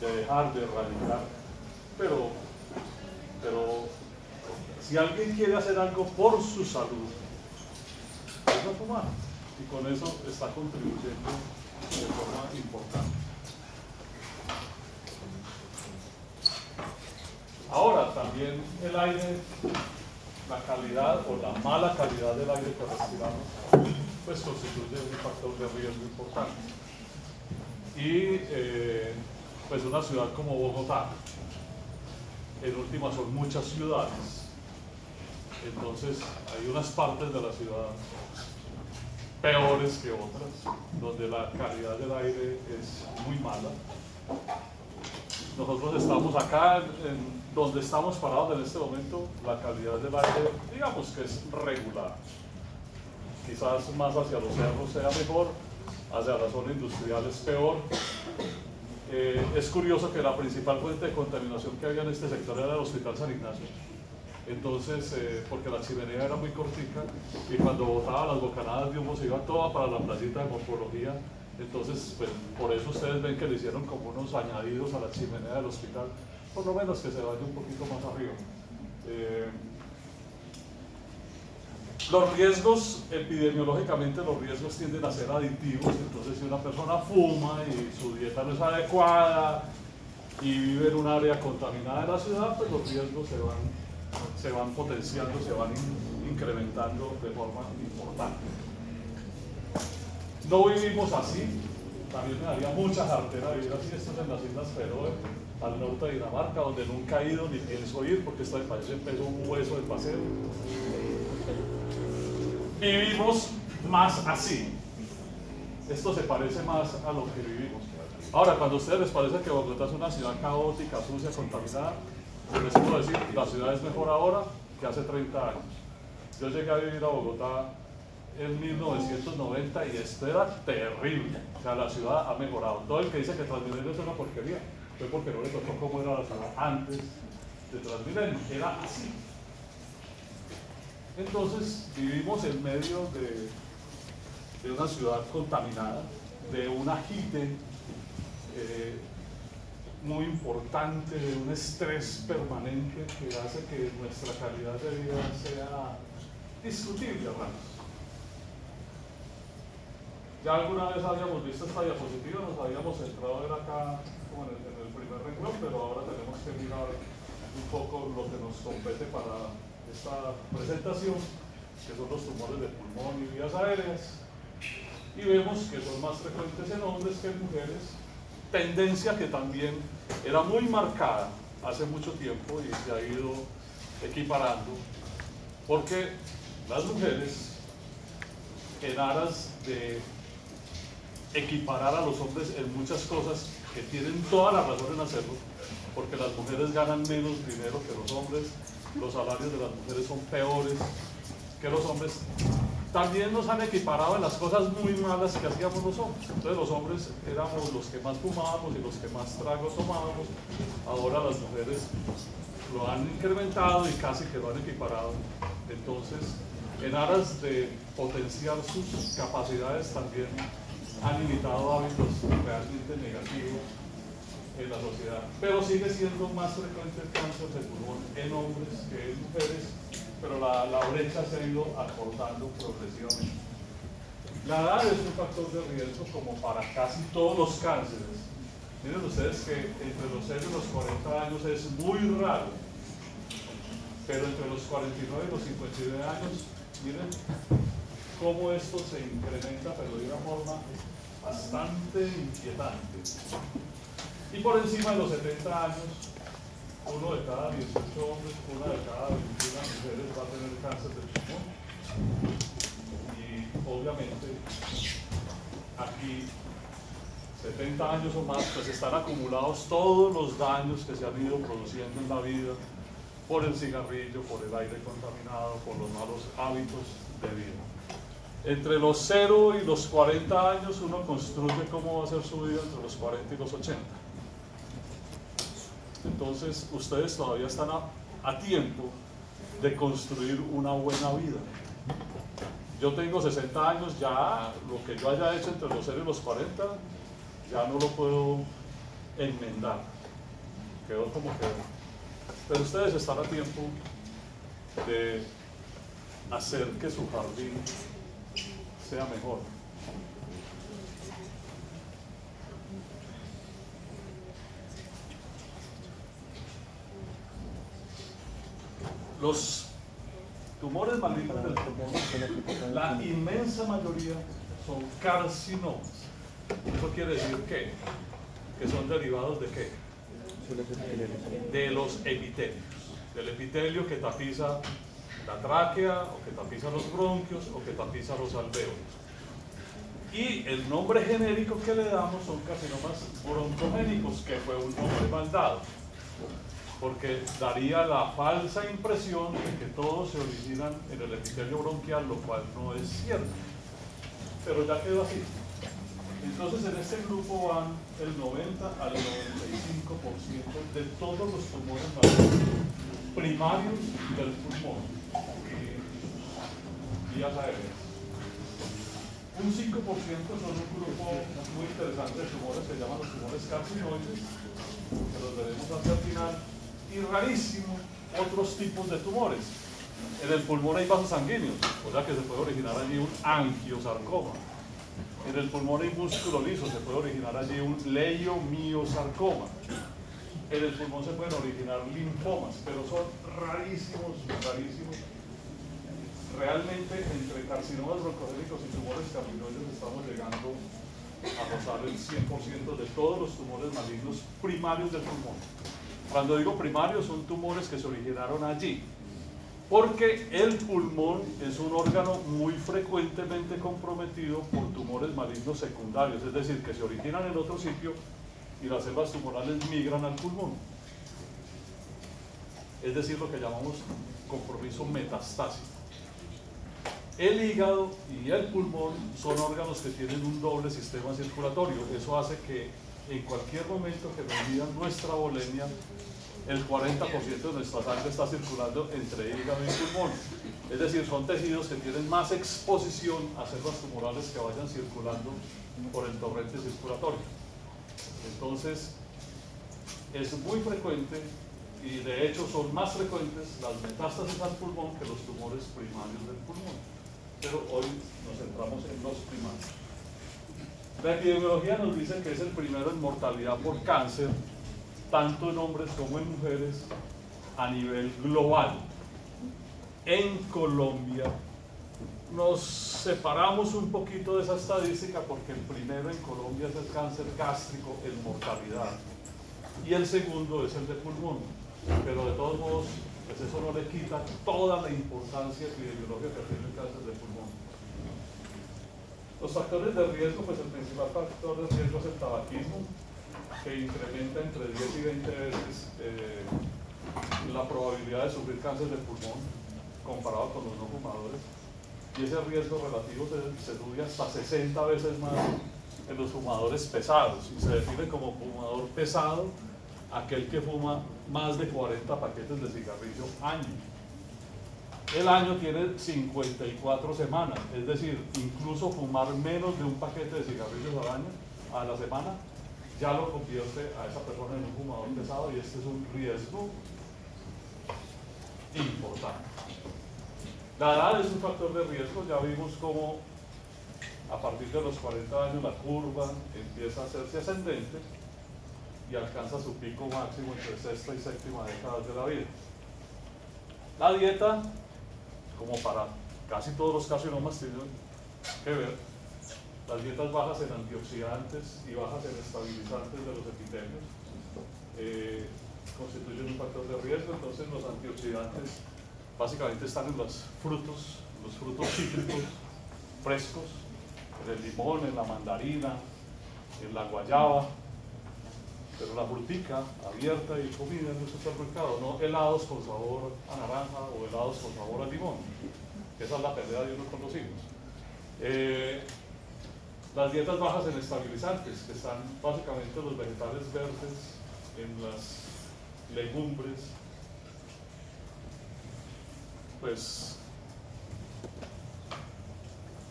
de dejar de erradicar, pero si alguien quiere hacer algo por su salud, es no fumar, y con eso está contribuyendo de forma importante. Ahora también el aire, la calidad o la mala calidad del aire que respiramos, pues constituye un factor de riesgo importante. Y pues una ciudad como Bogotá, en última son muchas ciudades, entonces hay unas partes de la ciudad peores que otras, donde la calidad del aire es muy mala. Nosotros estamos acá, donde estamos parados en este momento, la calidad del aire, digamos que es regular. Quizás más hacia los cerros sea mejor, hacia la zona industrial es peor. Es curioso que la principal fuente de contaminación que había en este sector era el Hospital San Ignacio. Entonces, porque la chimenea era muy cortica y cuando botaba las bocanadas de humo se iba toda para la placita de morfología. Entonces, pues, por eso ustedes ven que le hicieron como unos añadidos a la chimenea del hospital, por lo menos que se vaya un poquito más arriba. Los riesgos, epidemiológicamente los riesgos tienden a ser aditivos, entonces si una persona fuma y su dieta no es adecuada y vive en un área contaminada de la ciudad, pues los riesgos se van potenciando, se van incrementando de forma importante. No vivimos así, también me daría mucha jartera vivir así. Esto es en las Islas Feroe, al norte de Dinamarca, donde nunca he ido ni pienso ir porque esto me parece un hueso de paseo. Vivimos más así. Esto se parece más a lo que vivimos. Ahora, cuando a ustedes les parece que Bogotá es una ciudad caótica, sucia, contaminada, les puedo decir, la ciudad es mejor ahora que hace 30 años. Yo llegué a vivir a Bogotá en 1990 y esto era terrible. O sea, la ciudad ha mejorado. Todo el que dice que Transmilenio es una porquería fue porque no le tocó cómo era la ciudad antes de Transmilenio. Era así. Entonces vivimos en medio de una ciudad contaminada, de un agite muy importante, de un estrés permanente que hace que nuestra calidad de vida sea discutible, hermanos. Ya alguna vez habíamos visto esta diapositiva, nos habíamos centrado en acá como en el primer renglón, pero ahora tenemos que mirar un poco lo que nos compete para esta presentación, que son los tumores de pulmón y vías aéreas, y vemos que son más frecuentes en hombres que en mujeres, tendencia que también era muy marcada hace mucho tiempo y se ha ido equiparando, porque las mujeres, en aras de equiparar a los hombres en muchas cosas, que tienen toda la razón en hacerlo, porque las mujeres ganan menos dinero que los hombres, los salarios de las mujeres son peores que los hombres, también nos han equiparado en las cosas muy malas que hacíamos los hombres. Entonces los hombres éramos los que más fumábamos y los que más tragos tomábamos, ahora las mujeres lo han incrementado y casi que lo han equiparado. Entonces, en aras de potenciar sus capacidades, también han imitado hábitos realmente negativos en la sociedad. Pero sigue siendo más frecuente el cáncer de pulmón en hombres que en mujeres, pero la brecha se ha ido acortando progresivamente. La edad es un factor de riesgo como para casi todos los cánceres. Miren ustedes que entre los 0 y los 40 años es muy raro, pero entre los 49 y los 59 años, miren cómo esto se incrementa, pero de una forma bastante inquietante. Y por encima de los 70 años, uno de cada 18 hombres, una de cada 21 mujeres va a tener cáncer de pulmón. Y obviamente, aquí, 70 años o más, pues están acumulados todos los daños que se han ido produciendo en la vida por el cigarrillo, por el aire contaminado, por los malos hábitos de vida. Entre los 0 y los 40 años uno construye cómo va a ser su vida entre los 40 y los 80. Entonces ustedes todavía están a tiempo de construir una buena vida. Yo tengo 60 años, ya lo que yo haya hecho entre los 0 y los 40 ya no lo puedo enmendar. Quedó como quedó. Pero ustedes están a tiempo de hacer que su jardín sea mejor. Los tumores malignos del pulmón, la inmensa mayoría son carcinomas. ¿Eso quiere decir qué? Que son derivados de qué? De los epitelios. Del epitelio que tapiza la tráquea, o que tapiza los bronquios, o que tapiza los alvéolos. Y el nombre genérico que le damos son carcinomas broncogénicos, que fue un nombre mal dado, porque daría la falsa impresión de que todos se originan en el epitelio bronquial, lo cual no es cierto. Pero ya quedó así. Entonces en este grupo van el 90 al 95% de todos los tumores primarios del pulmón, vías aéreas. Un 5% son un grupo muy interesante de tumores que se llaman los tumores carcinoides, que los veremos hacia el final, y rarísimo otros tipos de tumores. En el pulmón hay vasos sanguíneos, o sea que se puede originar allí un angiosarcoma. En el pulmón hay músculo liso, se puede originar allí un leiomiosarcoma. En el pulmón se pueden originar linfomas, pero son rarísimos, rarísimos. Realmente entre carcinomas broncogénicos y tumores carcinoides estamos llegando a rozar el 100% de todos los tumores malignos primarios del pulmón. Cuando digo primarios, son tumores que se originaron allí, porque el pulmón es un órgano muy frecuentemente comprometido por tumores malignos secundarios, es decir, que se originan en otro sitio y las células tumorales migran al pulmón. Es decir, lo que llamamos compromiso metastásico. El hígado y el pulmón son órganos que tienen un doble sistema circulatorio. Eso hace que en cualquier momento que nos midan nuestra volemia, el 40% de nuestra sangre está circulando entre hígado y pulmón. Es decir, son tejidos que tienen más exposición a células tumorales que vayan circulando por el torrente circulatorio. Entonces, es muy frecuente, y de hecho son más frecuentes las metástasis al pulmón que los tumores primarios del pulmón. Pero hoy nos centramos en los primarios. La epidemiología nos dice que es el primero en mortalidad por cáncer, tanto en hombres como en mujeres, a nivel global. En Colombia nos separamos un poquito de esa estadística porque el primero en Colombia es el cáncer gástrico en mortalidad y el segundo es el de pulmón, pero de todos modos pues eso no le quita toda la importancia epidemiológica que tiene el cáncer de pulmón. Los factores de riesgo, pues el principal factor de riesgo es el tabaquismo, que incrementa entre 10 y 20 veces la probabilidad de sufrir cáncer de pulmón comparado con los no fumadores, y ese riesgo relativo se sube hasta 60 veces más en los fumadores pesados, y se define como fumador pesado aquel que fuma más de 40 paquetes de cigarrillo año. El año tiene 54 semanas, es decir, incluso fumar menos de un paquete de cigarrillos al año, a la semana, ya lo convierte a esa persona en un fumador pesado, y este es un riesgo importante. La edad es un factor de riesgo. Ya vimos cómo a partir de los 40 años la curva empieza a hacerse ascendente y alcanza su pico máximo entre sexta y séptima décadas de la vida. La dieta, como para casi todos los carcinomas, tienen que ver. Las dietas bajas en antioxidantes y bajas en estabilizantes de los epitelios constituyen un factor de riesgo. Entonces los antioxidantes básicamente están en los frutos cítricos frescos, en el limón, en la mandarina, en la guayaba, pero la frutica abierta y comida en el supermercado, no helados con sabor a naranja o helados con sabor a limón. Esa es la pelea de uno con los hijos. Las dietas bajas en estabilizantes, que están básicamente los vegetales verdes en las legumbres, pues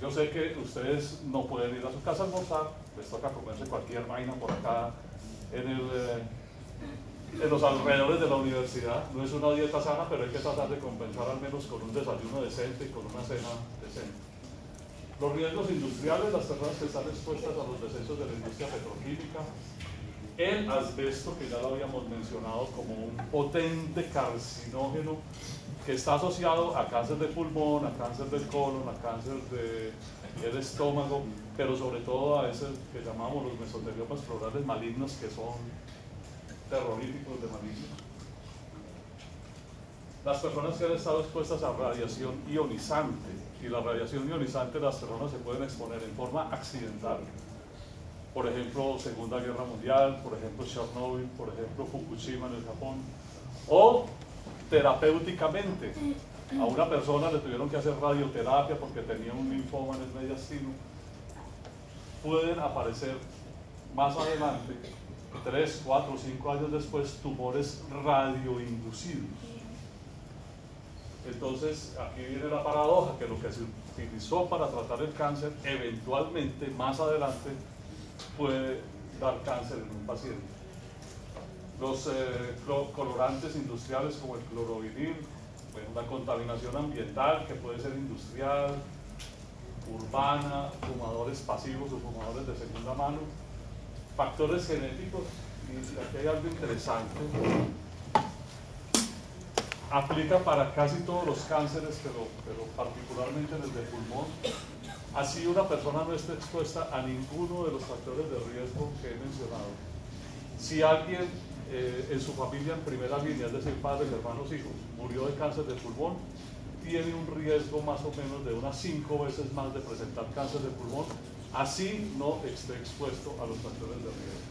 yo sé que ustedes no pueden ir a su casa a almorzar, les toca comerse cualquier vaina por acá en los alrededores de la universidad. No es una dieta sana, pero hay que tratar de compensar al menos con un desayuno decente y con una cena decente. Los riesgos industriales, las personas que están expuestas a los desechos de la industria petroquímica, el asbesto, que ya lo habíamos mencionado como un potente carcinógeno que está asociado a cáncer de pulmón, a cáncer del colon, a cáncer del estómago, pero sobre todo a ese que llamamos los mesoteliomas pleurales malignos, que son terroríficos de malignos. Las personas que han estado expuestas a radiación ionizante, y la radiación ionizante las personas se pueden exponer en forma accidental. Por ejemplo, Segunda Guerra Mundial, por ejemplo, Chernobyl, por ejemplo, Fukushima en el Japón, o terapéuticamente. A una persona le tuvieron que hacer radioterapia porque tenía un linfoma en el mediastino. Pueden aparecer más adelante, 3, 4, 5 años después, tumores radioinducidos. Entonces, aquí viene la paradoja, que lo que se utilizó para tratar el cáncer, eventualmente, más adelante, puede dar cáncer en un paciente. Los colorantes industriales como el clorovinil, bueno, la contaminación ambiental, que puede ser industrial, urbana, fumadores pasivos o fumadores de segunda mano, factores genéticos, y aquí hay algo interesante, aplica para casi todos los cánceres, pero particularmente en el de pulmón. Así una persona no esté expuesta a ninguno de los factores de riesgo que he mencionado. Si alguien en su familia en primera línea, es decir, padres, hermanos, hijos, murió de cáncer de pulmón, tiene un riesgo más o menos de unas 5 veces más de presentar cáncer de pulmón, así no esté expuesto a los factores de riesgo.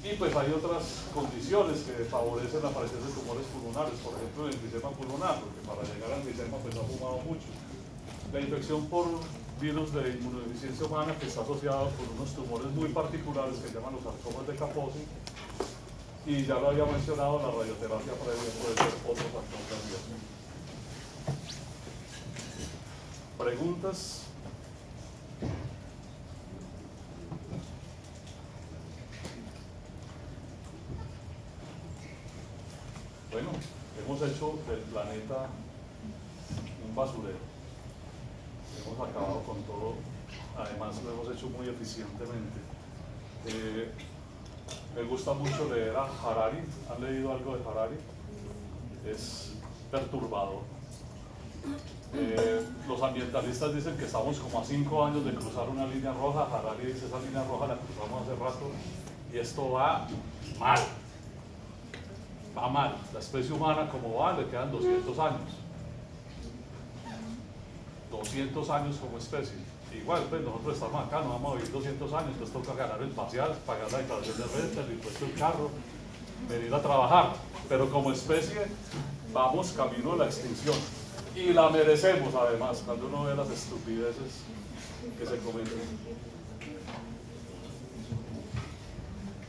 Y pues hay otras condiciones que favorecen la aparición de tumores pulmonares, por ejemplo el enfisema pulmonar, porque para llegar al enfisema pues ha fumado mucho. La infección por virus de inmunodeficiencia humana, que está asociado con unos tumores muy particulares que llaman los sarcomas de Kaposi, y ya lo había mencionado, la radioterapia previa puede ser otro factor de riesgo. ¿Preguntas? Bueno, hemos hecho del planeta un basurero. Hemos acabado con todo, además lo hemos hecho muy eficientemente. Me gusta mucho leer a Harari. ¿Han leído algo de Harari? Es perturbador. Los ambientalistas dicen que estamos como a 5 años de cruzar una línea roja. Harari dice, esa línea roja la cruzamos hace rato y esto va mal. Va mal. La especie humana como va, le quedan 200 años. 200 años como especie. Igual, pues nosotros estamos acá, no vamos a vivir 200 años, entonces toca ganar el parcial, pagar la declaración de renta, el impuesto del carro, venir a trabajar. Pero como especie, vamos camino a la extinción. Y la merecemos, además, cuando uno ve las estupideces que se cometen.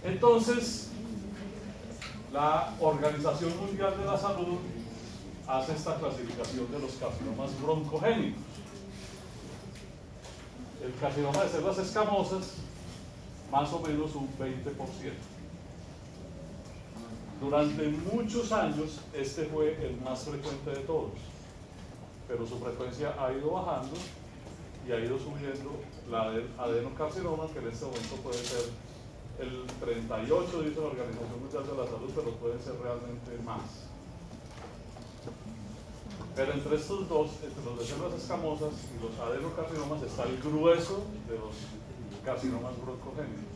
Entonces, la Organización Mundial de la Salud hace esta clasificación de los carcinomas broncogénicos. El carcinoma de células escamosas, más o menos un 20%. Durante muchos años, este fue el más frecuente de todos, pero su frecuencia ha ido bajando y ha ido subiendo la del adenocarcinoma, que en este momento puede ser el 38, dice la Organización Mundial de la Salud, pero pueden ser realmente más. Pero entre estos dos, entre los de células escamosas y los adenocarcinomas, está el grueso de los carcinomas broncogénicos.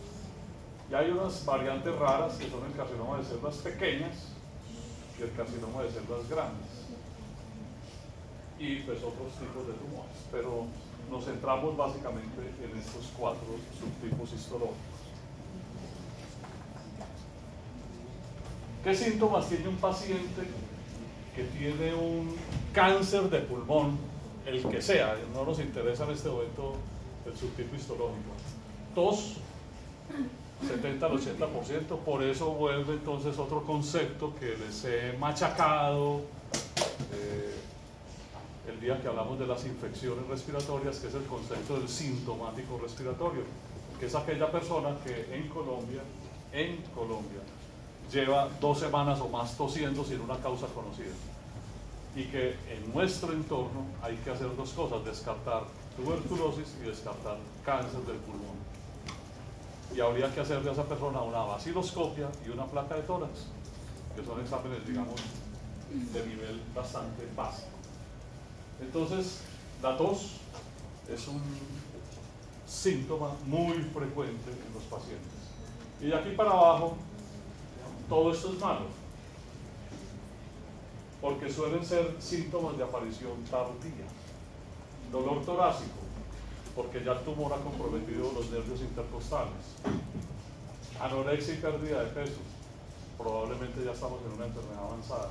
Y hay unas variantes raras que son el carcinoma de células pequeñas y el carcinoma de células grandes. Y pues otros tipos de tumores. Pero nos centramos básicamente en estos 4 subtipos histológicos. ¿Qué síntomas tiene un paciente que tiene un cáncer de pulmón, el que sea? No nos interesa en este momento el subtipo histológico. Tos, 70 al 80%, por eso vuelve entonces otro concepto que les he machacado el día que hablamos de las infecciones respiratorias, que es el concepto del sintomático respiratorio. que es aquella persona que en Colombia, lleva 2 semanas o más tosiendo sin una causa conocida. Y que en nuestro entorno hay que hacer 2 cosas, descartar tuberculosis y descartar cáncer del pulmón. Y habría que hacerle a esa persona una vaciloscopia y una placa de tórax, que son exámenes, digamos, de nivel bastante básico. Entonces, la tos es un síntoma muy frecuente en los pacientes. Y de aquí para abajo, todo esto es malo, porque suelen ser síntomas de aparición tardía. Dolor torácico, porque ya el tumor ha comprometido los nervios intercostales. Anorexia y pérdida de peso, probablemente ya estamos en una enfermedad avanzada.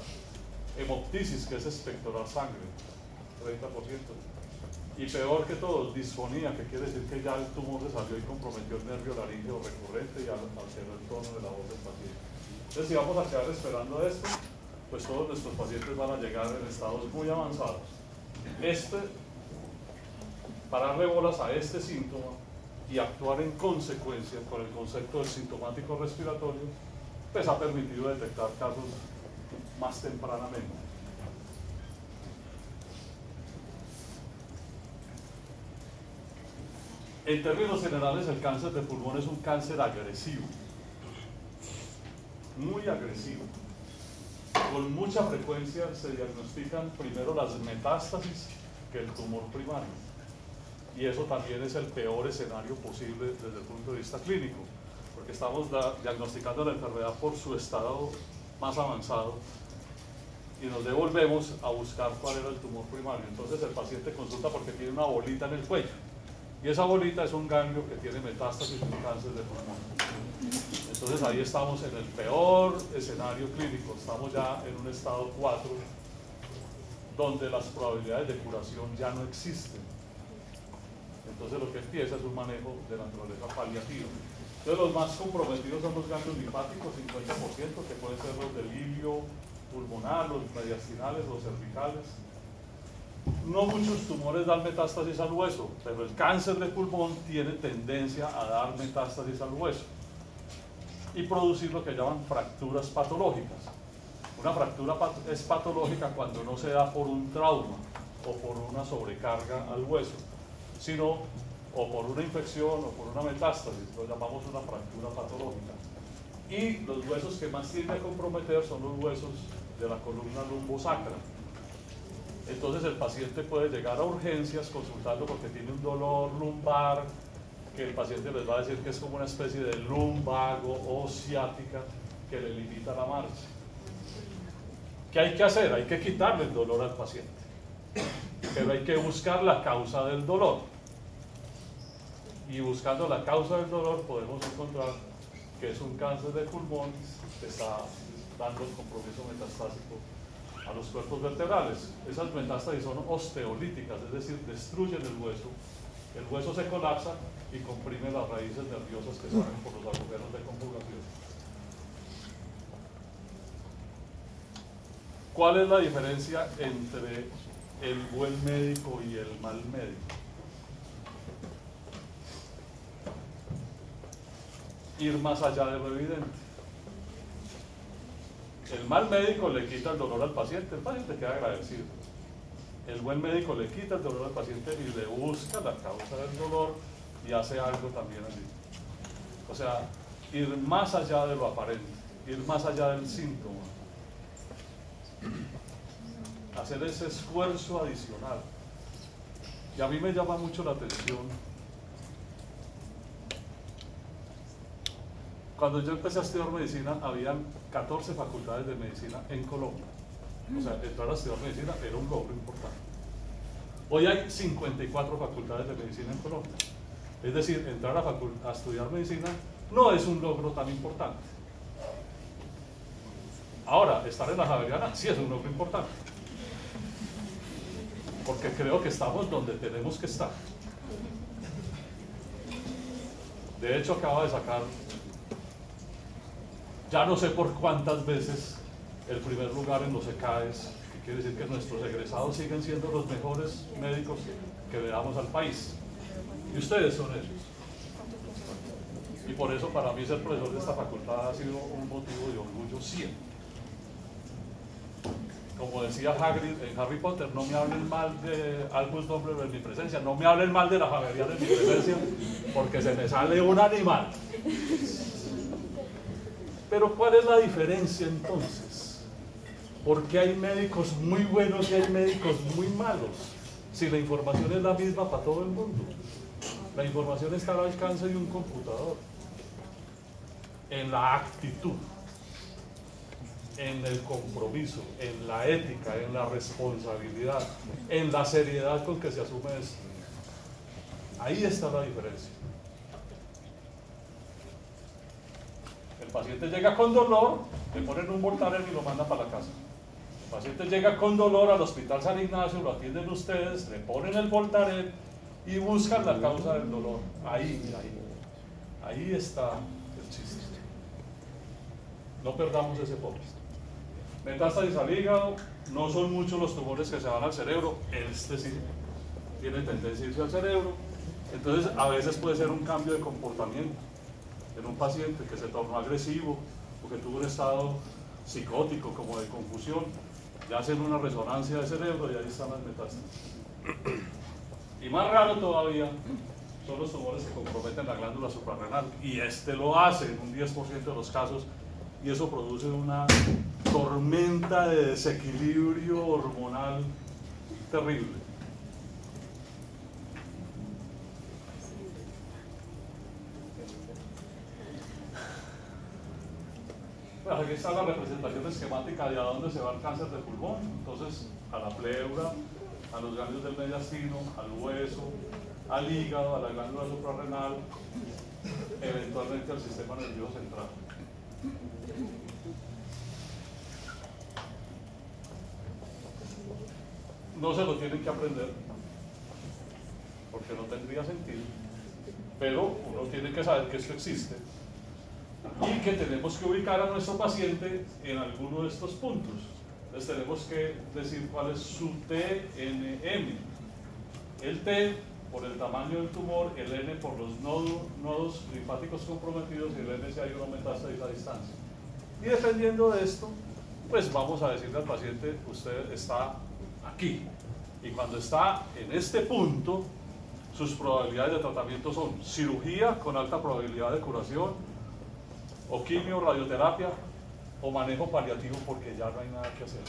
Hemoptisis, que es expectorar sangre, 30%. Y peor que todo, disfonía, que quiere decir que ya el tumor se salió y comprometió el nervio laríngeo recurrente y alteró el tono de la voz del paciente. Entonces, si vamos a quedar esperando esto, pues todos nuestros pacientes van a llegar en estados muy avanzados. Pararle bolas a este síntoma y actuar en consecuencia con el concepto del sintomático respiratorio, pues ha permitido detectar casos más tempranamente. En términos generales, el cáncer de pulmón es un cáncer agresivo, muy agresivo. Con mucha frecuencia se diagnostican primero las metástasis que el tumor primario. Y eso también es el peor escenario posible desde el punto de vista clínico, porque estamos diagnosticando la enfermedad por su estado más avanzado y nos devolvemos a buscar cuál era el tumor primario. Entonces el paciente consulta porque tiene una bolita en el cuello. Y esa bolita es un ganglio que tiene metástasis y cáncer de pulmón. Entonces ahí estamos en el peor escenario clínico, estamos ya en un estado 4, donde las probabilidades de curación ya no existen. Entonces lo que empieza es un manejo de naturaleza paliativa. Entonces los más comprometidos son los ganglios linfáticos, 50%, que pueden ser los del ilio pulmonar, los mediastinales, los cervicales. No muchos tumores dan metástasis al hueso, pero el cáncer de pulmón tiene tendencia a dar metástasis al hueso y producir lo que llaman fracturas patológicas. Una fractura es patológica cuando no se da por un trauma o por una sobrecarga al hueso, sino o por una infección o por una metástasis, lo llamamos una fractura patológica. Y los huesos que más tienden a comprometer son los huesos de la columna lumbosacra. Entonces el paciente puede llegar a urgencias consultando porque tiene un dolor lumbar, que el paciente les va a decir que es como una especie de lumbago o ciática que le limita la marcha. ¿Qué hay que hacer? Hay que quitarle el dolor al paciente, pero hay que buscar la causa del dolor. Y buscando la causa del dolor podemos encontrar que es un cáncer de pulmón que está dando el compromiso metastásico a los cuerpos vertebrales. Esas metástasis son osteolíticas, es decir, destruyen el hueso se colapsa y comprime las raíces nerviosas que salen por los agujeros de conjugación. ¿Cuál es la diferencia entre el buen médico y el mal médico? Ir más allá de lo evidente. El mal médico le quita el dolor al paciente queda agradecido. El buen médico le quita el dolor al paciente y le busca la causa del dolor y hace algo también allí. O sea, ir más allá de lo aparente, ir más allá del síntoma, hacer ese esfuerzo adicional. Y a mí me llama mucho la atención cuando yo empecé a estudiar medicina, habían 14 facultades de medicina en Colombia. O sea, entrar a estudiar medicina era un logro importante. Hoy hay 54 facultades de medicina en Colombia. Es decir, entrar a estudiar medicina no es un logro tan importante. Ahora, estar en la Javeriana sí es un logro importante. Porque creo que estamos donde tenemos que estar. De hecho, acaba de sacar, ya no sé por cuántas veces, el primer lugar en los ECAES, que quiere decir que nuestros egresados siguen siendo los mejores médicos que le damos al país. Y ustedes son ellos. Y por eso para mí ser profesor de esta facultad ha sido un motivo de orgullo siempre. Como decía Hagrid en Harry Potter, no me hablen mal de Albus Dumbledore en mi presencia, no me hablen mal de la Javeriana en mi presencia, porque se me sale un animal. Pero ¿cuál es la diferencia entonces? ¿Por qué hay médicos muy buenos y hay médicos muy malos? Si la información es la misma para todo el mundo. La información está al alcance de un computador. En la actitud, en el compromiso, en la ética, en la responsabilidad, en la seriedad con que se asume esto. Ahí está la diferencia. El paciente llega con dolor, le ponen un Voltaren y lo mandan para la casa. El paciente llega con dolor al Hospital San Ignacio, lo atienden ustedes, le ponen el Voltaren y buscan la causa del dolor. Ahí está el chiste. No perdamos ese foco. Metástasis al hígado, no son muchos los tumores que se van al cerebro, este sí tiene tendencia a irse al cerebro, entonces a veces puede ser un cambio de comportamiento en un paciente que se tornó agresivo o que tuvo un estado psicótico como de confusión, ya hacen una resonancia de cerebro y ahí están las metástasis. Y más raro todavía son los tumores que comprometen la glándula suprarrenal, y este lo hace en un 10% de los casos, y eso produce una tormenta de desequilibrio hormonal terrible. Pues aquí está la representación esquemática de a dónde se va el cáncer de pulmón. Entonces, a la pleura, a los ganglios del mediastino, al hueso, al hígado, a la glándula suprarrenal, eventualmente al sistema nervioso central. No se lo tienen que aprender, porque no tendría sentido, pero uno tiene que saber que esto existe y que tenemos que ubicar a nuestro paciente en alguno de estos puntos. Entonces tenemos que decir cuál es su TNM. El T por el tamaño del tumor, el N por los nodos linfáticos comprometidos y el N si hay una metástasis a distancia. Y dependiendo de esto, pues vamos a decirle al paciente, usted está aquí. Y cuando está en este punto, sus probabilidades de tratamiento son cirugía con alta probabilidad de curación, o quimio, radioterapia, o manejo paliativo, porque ya no hay nada que hacer.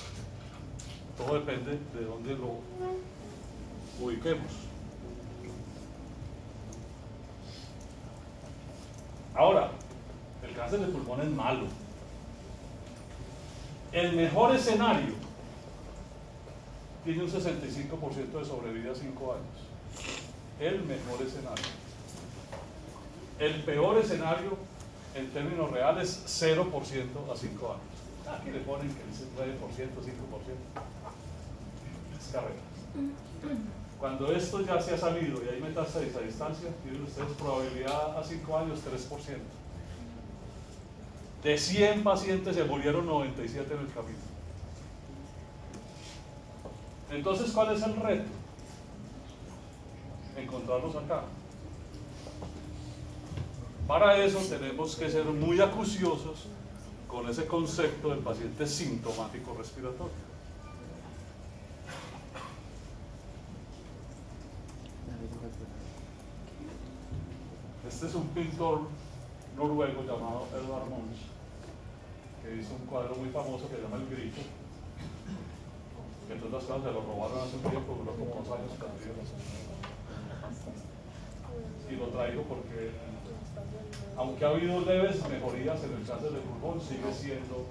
Todo depende de dónde lo ubiquemos. Ahora, el cáncer de pulmón es malo. El mejor escenario tiene un 65% de sobrevida a 5 años. El mejor escenario. El peor escenario, en términos reales, 0% a 5 años. Aquí le ponen que el 9%, 5%. Es carrera. Cuando esto ya se ha salido y hay metástasis a distancia, tienen ustedes probabilidad a 5 años 3%. De 100 pacientes se murieron 97 en el camino. Entonces, ¿cuál es el reto? Encontrarlos acá. Para eso tenemos que ser muy acuciosos con ese concepto del paciente sintomático respiratorio. Este es un pintor noruego llamado Edvard Munch, que hizo un cuadro muy famoso que se llama El Grito, que en todas las cosas se lo robaron hace un tiempo, duró como 2 años perdido. Y lo traigo porque, aunque ha habido leves mejorías en el cáncer de pulmón, sigue siendo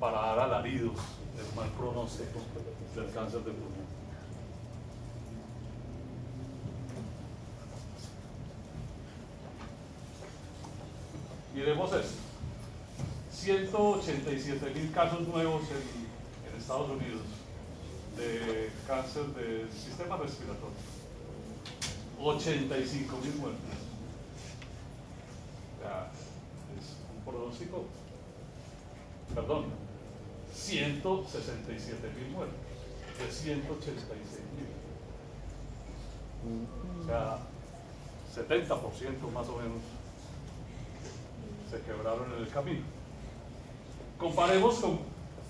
para dar alaridos el mal pronóstico del cáncer de pulmón. Miremos esto. 187.000 casos nuevos en Estados Unidos de cáncer del sistema respiratorio. 85.000 muertes. O sea, es un pronóstico, perdón, 167.000 muertes de 186.000. O sea, 70% más o menos se quebraron en el camino. Comparemos con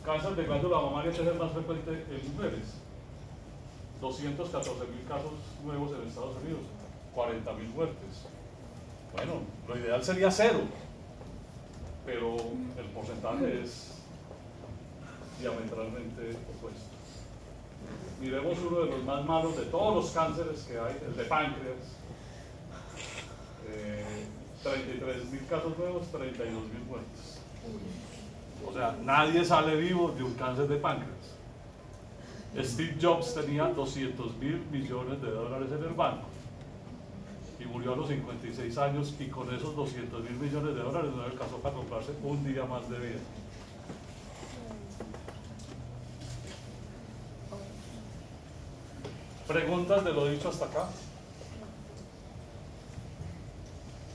cáncer de glándula mamaria, que es el más frecuente en mujeres. 214.000 casos nuevos en Estados Unidos, 40.000 muertes. Bueno, lo ideal sería 0, pero el porcentaje es diametralmente opuesto. Miremos uno de los más malos de todos los cánceres que hay, el de páncreas. 33.000 casos nuevos, 32.000 muertes. O sea, nadie sale vivo de un cáncer de páncreas. Steve Jobs tenía 200.000 millones de dólares en el banco y murió a los 56 años, y con esos 200.000 millones de dólares no le alcanzó para comprarse un día más de vida. ¿Preguntas de lo dicho hasta acá?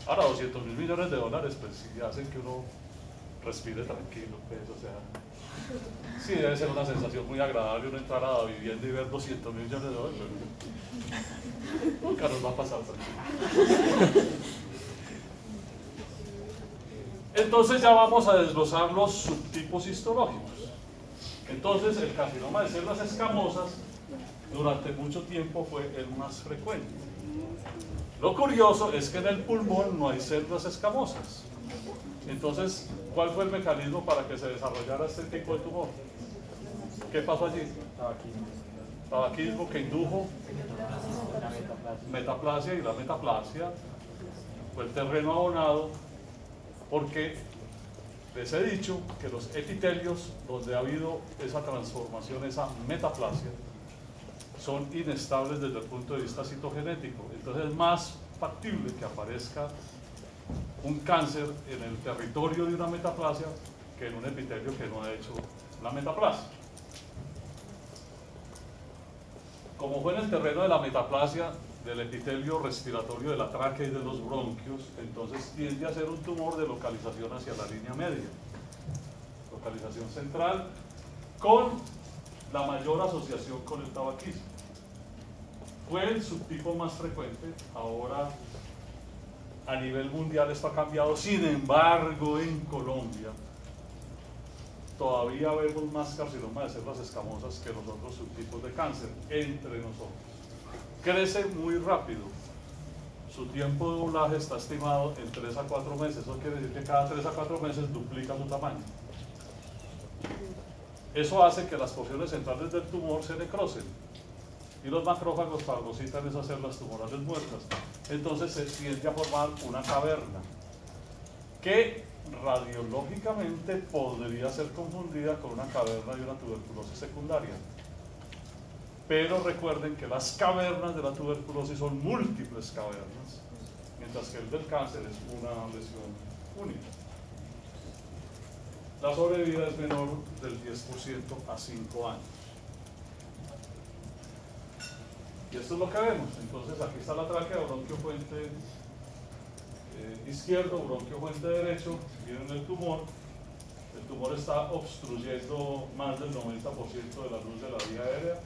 Ahora, 200.000 millones de dólares, pues sí hacen que uno respire tranquilo, pues, o sea, sí debe ser una sensación muy agradable uno entrar a la vivienda y ver 200.000 millones de dólares. Nunca nos va a pasar tranquilo. Entonces ya vamos a desglosar los subtipos histológicos. Entonces el carcinoma de células escamosas durante mucho tiempo fue el más frecuente. Lo curioso es que en el pulmón no hay células escamosas. Entonces, ¿cuál fue el mecanismo para que se desarrollara este tipo de tumor? ¿Qué pasó allí? Tabaquismo que indujo metaplasia, y la metaplasia fue el terreno abonado, porque les he dicho que los epitelios donde ha habido esa transformación, esa metaplasia, son inestables desde el punto de vista citogenético. Entonces es más factible que aparezca un cáncer en el territorio de una metaplasia que en un epitelio que no ha hecho la metaplasia. Como fue en el terreno de la metaplasia del epitelio respiratorio de la tráquea y de los bronquios, entonces tiende a ser un tumor de localización hacia la línea media, localización central, con la mayor asociación con el tabaquismo. Fue el subtipo más frecuente. Ahora a nivel mundial esto ha cambiado. Sin embargo, en Colombia todavía vemos más carcinoma de células escamosas que los otros subtipos de cáncer entre nosotros. Crece muy rápido. Su tiempo de doblaje está estimado en 3 a 4 meses. Eso quiere decir que cada 3 a 4 meses duplica su tamaño. Eso hace que las porciones centrales del tumor se necrosen y los macrófagos fagocitan esas células tumorales muertas. Entonces se tiende a formar una caverna que radiológicamente podría ser confundida con una caverna de una tuberculosis secundaria. Pero recuerden que las cavernas de la tuberculosis son múltiples cavernas, mientras que el del cáncer es una lesión única. La sobrevida es menor del 10% a 5 años. Y esto es lo que vemos. Entonces aquí está la tráquea, bronquio fuente izquierdo, bronquio fuente derecho, miren el tumor está obstruyendo más del 90% de la luz de la vía aérea.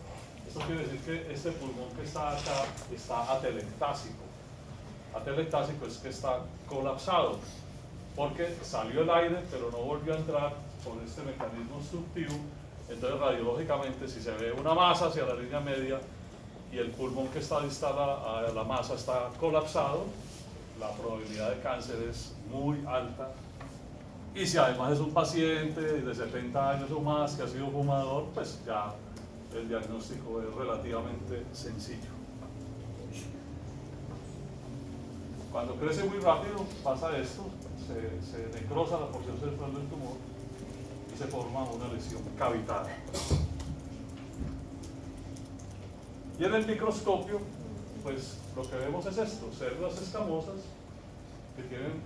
Esto quiere decir que este pulmón que está acá está atelectásico. Atelectásico es que está colapsado, porque salió el aire pero no volvió a entrar por este mecanismo obstructivo. Entonces radiológicamente, si se ve una masa hacia la línea media y el pulmón que está distal a la masa está colapsado, la probabilidad de cáncer es muy alta. Y si además es un paciente de 70 años o más que ha sido fumador, pues ya el diagnóstico es relativamente sencillo. Cuando crece muy rápido pasa esto, se necrosa la porción central del tumor y se forma una lesión cavitada. Y en el microscopio, pues lo que vemos es esto: células escamosas que tienen,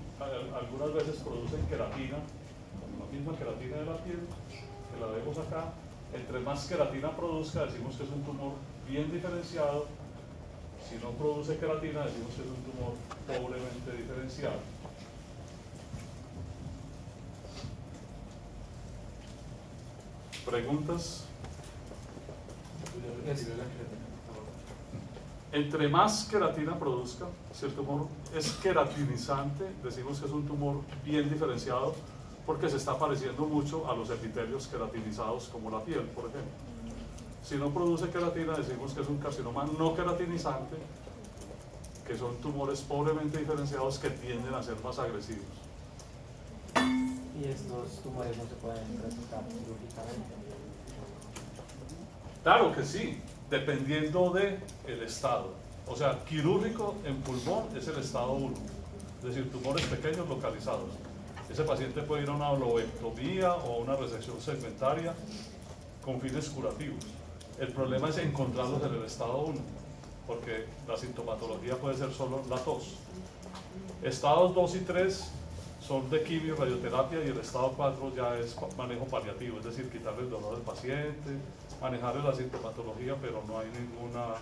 algunas veces producen queratina, la misma queratina de la piel, que la vemos acá. Entre más queratina produzca, decimos que es un tumor bien diferenciado. Si no produce queratina, decimos que es un tumor pobremente diferenciado. ¿Preguntas? Entre más queratina produzca, si el tumor es queratinizante, decimos que es un tumor bien diferenciado porque se está pareciendo mucho a los epitelios queratinizados como la piel, por ejemplo. Si no produce queratina, decimos que es un carcinoma no queratinizante, que son tumores pobremente diferenciados que tienden a ser más agresivos. ¿Y estos tumores no se pueden tratar quirúrgicamente? Claro que sí, dependiendo del estado. O sea, quirúrgico en pulmón es el estado 1, es decir, tumores pequeños localizados. Ese paciente puede ir a una lobectomía o a una resección segmentaria con fines curativos. El problema es encontrarlos en el estado 1, porque la sintomatología puede ser solo la tos. Estados 2 y 3 son de quimio y radioterapia, y el estado 4 ya es manejo paliativo, es decir, quitarle el dolor al paciente, manejarle la sintomatología, pero no hay ninguna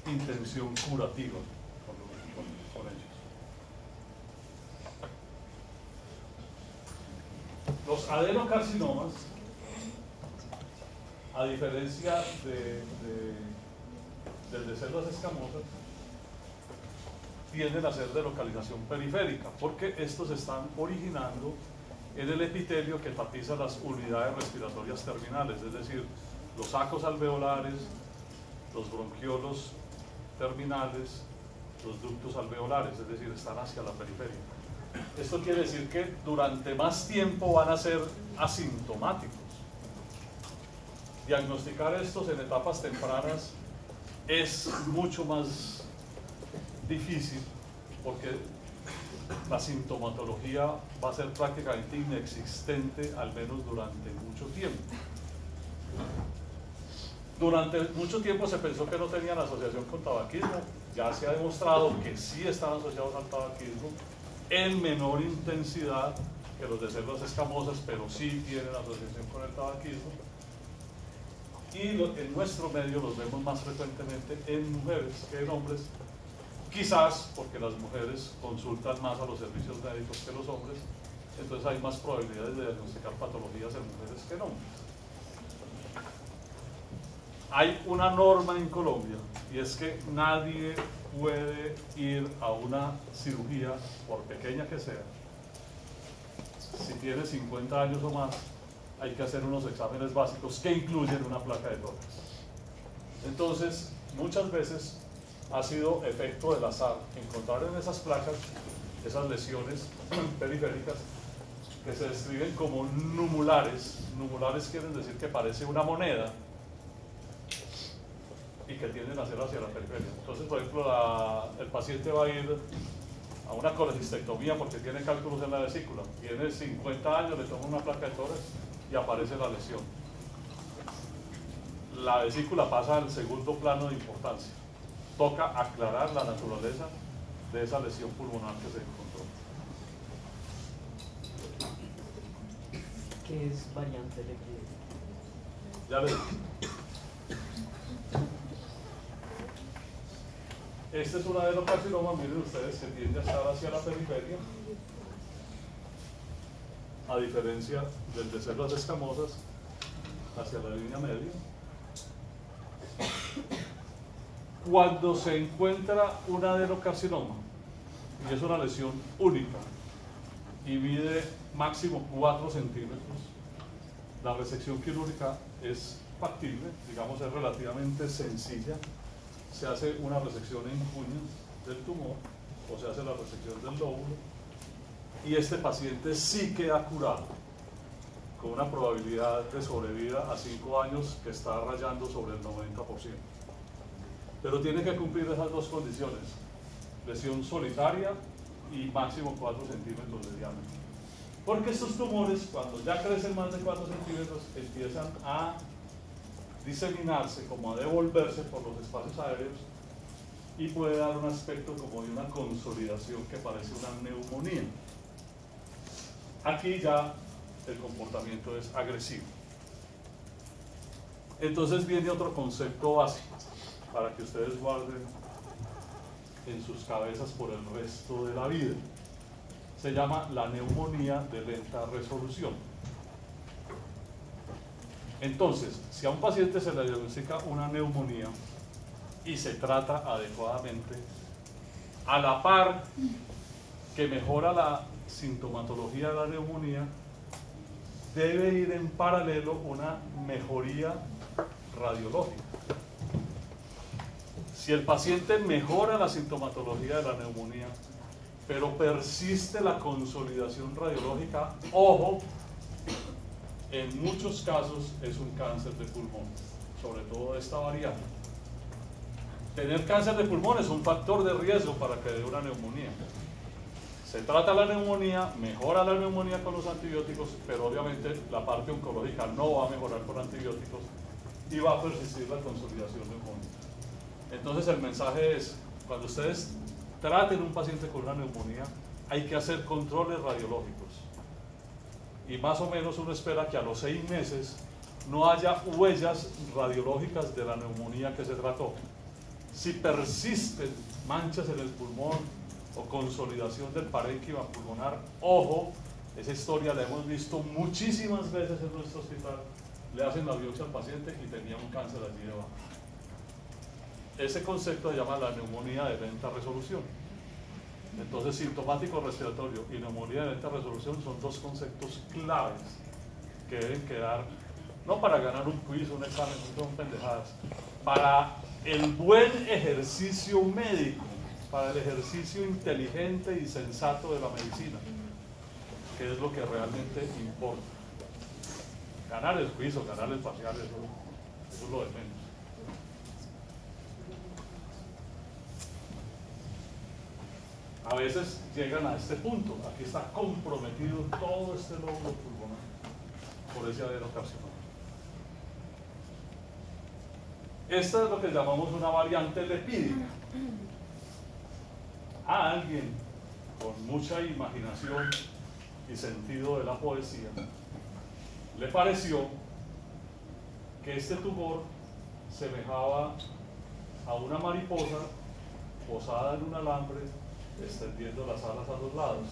intención curativa con ellos. Los adenocarcinomas, a diferencia del de células escamosas, tienden a ser de localización periférica, porque estos se están originando en el epitelio que tapiza las unidades respiratorias terminales, es decir, los sacos alveolares, los bronquiolos terminales, los ductos alveolares, es decir, están hacia la periferia. Esto quiere decir que durante más tiempo van a ser asintomáticos. Diagnosticar estos en etapas tempranas es mucho más difícil, porque la sintomatología va a ser prácticamente inexistente, al menos durante mucho tiempo. Durante mucho tiempo se pensó que no tenían asociación con tabaquismo, ya se ha demostrado que sí están asociados al tabaquismo en menor intensidad que los de células escamosas, pero sí tienen asociación con el tabaquismo. Y en nuestro medio los vemos más frecuentemente en mujeres que en hombres, quizás porque las mujeres consultan más a los servicios médicos que los hombres, entonces hay más probabilidades de diagnosticar patologías en mujeres que en hombres. Hay una norma en Colombia, y es que nadie puede ir a una cirugía, por pequeña que sea. Si tiene 50 años o más, hay que hacer unos exámenes básicos que incluyen una placa de tórax. Entonces, muchas veces ha sido efecto del azar encontrar en esas placas esas lesiones periféricas que se describen como numulares. Numulares quieren decir que parece una moneda y que tienden a ser hacia la periferia. Entonces, por ejemplo, el paciente va a ir a una colecistectomía porque tiene cálculos en la vesícula, tiene 50 años, le toma una placa de tórax y aparece la lesión. La vesícula pasa al segundo plano de importancia. Toca aclarar la naturaleza de esa lesión pulmonar que se encontró. ¿Qué es variante de equilibrio? Ya les digo. Este es un adenocarcinoma, miren ustedes, que tiende a estar hacia la periferia, a diferencia del de células escamosas, hacia la línea media. Cuando se encuentra un adenocarcinoma, y es una lesión única, y mide máximo 4 centímetros, la resección quirúrgica es factible, digamos, es relativamente sencilla. Se hace una resección en cuña del tumor, o se hace la resección del lóbulo, y este paciente sí queda curado, con una probabilidad de sobrevida a 5 años que está rayando sobre el 90%. Pero tiene que cumplir esas dos condiciones: lesión solitaria y máximo 4 centímetros de diámetro. Porque estos tumores, cuando ya crecen más de 4 centímetros, empiezan a diseminarse, como a devolverse por los espacios aéreos, y puede dar un aspecto como de una consolidación que parece una neumonía. Aquí ya el comportamiento es agresivo. Entonces viene otro concepto básico para que ustedes guarden en sus cabezas por el resto de la vida. Se llama la neumonía de lenta resolución. Entonces, si a un paciente se le diagnostica una neumonía, y se trata adecuadamente, a la par que mejora la sintomatología de la neumonía, debe ir en paralelo una mejoría radiológica. Si el paciente mejora la sintomatología de la neumonía, pero persiste la consolidación radiológica, ojo, en muchos casos es un cáncer de pulmón, sobre todo esta variante. Tener cáncer de pulmón es un factor de riesgo para que dé una neumonía. Se trata la neumonía, mejora la neumonía con los antibióticos, pero obviamente la parte oncológica no va a mejorar con antibióticos y va a persistir la consolidación neumónica. Entonces el mensaje es, cuando ustedes traten un paciente con una neumonía, hay que hacer controles radiológicos. Y más o menos uno espera que a los 6 meses no haya huellas radiológicas de la neumonía que se trató. Si persisten manchas en el pulmón o consolidación del parénquima pulmonar, ojo, esa historia la hemos visto muchísimas veces en nuestro hospital. Le hacen la biopsia al paciente y tenía un cáncer allí debajo. Ese concepto se llama la neumonía de lenta resolución. Entonces, sintomático respiratorio y neumonía de lenta resolución son dos conceptos claves que deben quedar, no para ganar un quiz, un examen, no son pendejadas, para el buen ejercicio médico, para el ejercicio inteligente y sensato de la medicina, que es lo que realmente importa. Ganar el quiz o ganar el parcial, eso es lo de menos. A veces llegan a este punto, aquí está comprometido todo este lóbulo pulmonar por ese adenocarcinoma. Esta es lo que llamamos una variante lepídica. A alguien con mucha imaginación y sentido de la poesía le pareció que este tumor semejaba a una mariposa posada en un alambre extendiendo las alas a los lados.